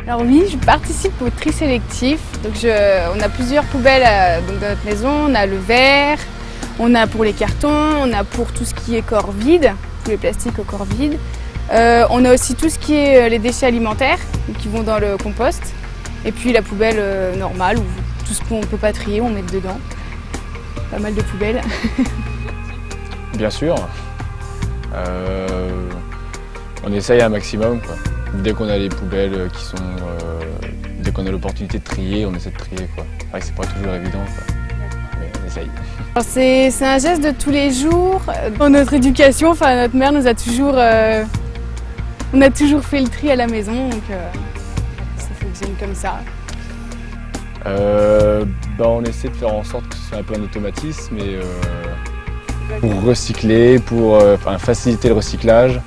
Alors oui, je participe au tri sélectif. Donc on a plusieurs poubelles donc dans notre maison. On a le verre, on a pour les cartons, on a pour tout ce qui est corps vide, tous les plastiques au corps vide. On a aussi tout ce qui est les déchets alimentaires qui vont dans le compost. Et puis la poubelle normale, où tout ce qu'on ne peut pas trier, on met dedans. Pas mal de poubelles. Bien sûr. On essaye un maximum, quoi. Dès qu'on a les poubelles qui sont... dès qu'on a l'opportunité de trier, on essaie de trier, quoi. C'est vrai que c'est pas toujours évident, quoi. Mais on essaye. C'est un geste de tous les jours. Dans notre éducation, notre mère nous a toujours... on a toujours fait le tri à la maison, donc ça fonctionne comme ça. On essaie de faire en sorte que ce soit un peu un automatisme et pour recycler, pour faciliter le recyclage,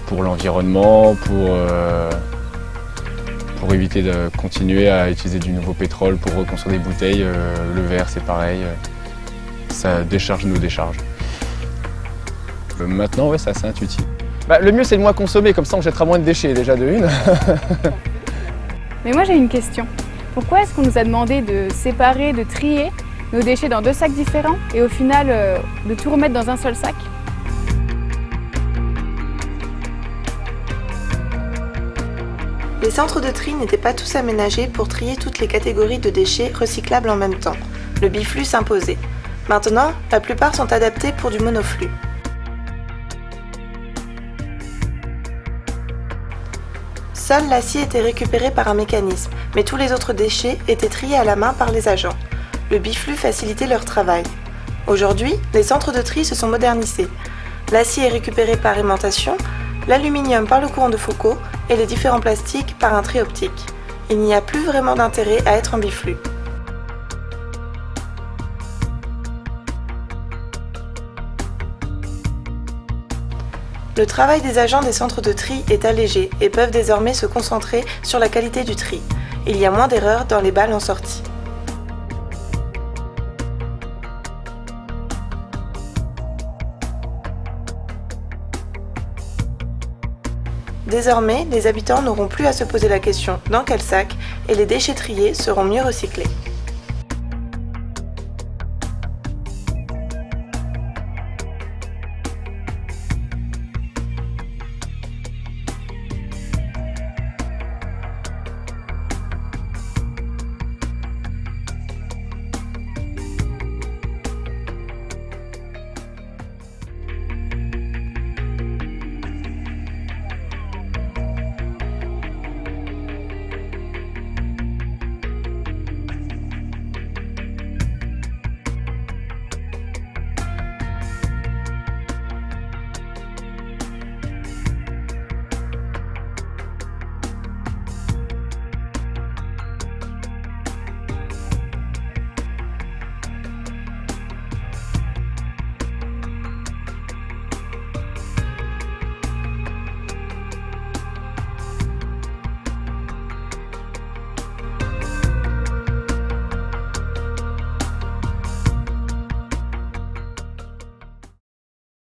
pour l'environnement, pour éviter de continuer à utiliser du nouveau pétrole pour reconstruire des bouteilles. Le verre, c'est pareil, ça décharge nos décharges. Maintenant, ouais, c'est assez intuitif. Le mieux, c'est de moins consommer, comme ça on jettera moins de déchets déjà de une. Mais moi j'ai une question. Pourquoi est-ce qu'on nous a demandé de séparer, de trier nos déchets dans 2 sacs différents et au final de tout remettre dans un seul sac? Les centres de tri n'étaient pas tous aménagés pour trier toutes les catégories de déchets recyclables en même temps. Le biflux s'imposait. Maintenant, la plupart sont adaptés pour du monoflux. Seul l'acier était récupéré par un mécanisme, mais tous les autres déchets étaient triés à la main par les agents. Le biflux facilitait leur travail. Aujourd'hui, les centres de tri se sont modernisés. L'acier est récupéré par aimantation, l'aluminium par le courant de Foucault et les différents plastiques par un tri optique. Il n'y a plus vraiment d'intérêt à être en biflux. Le travail des agents des centres de tri est allégé et peuvent désormais se concentrer sur la qualité du tri. Il y a moins d'erreurs dans les balles en sortie. Désormais, les habitants n'auront plus à se poser la question dans quel sac et les déchets triés seront mieux recyclés.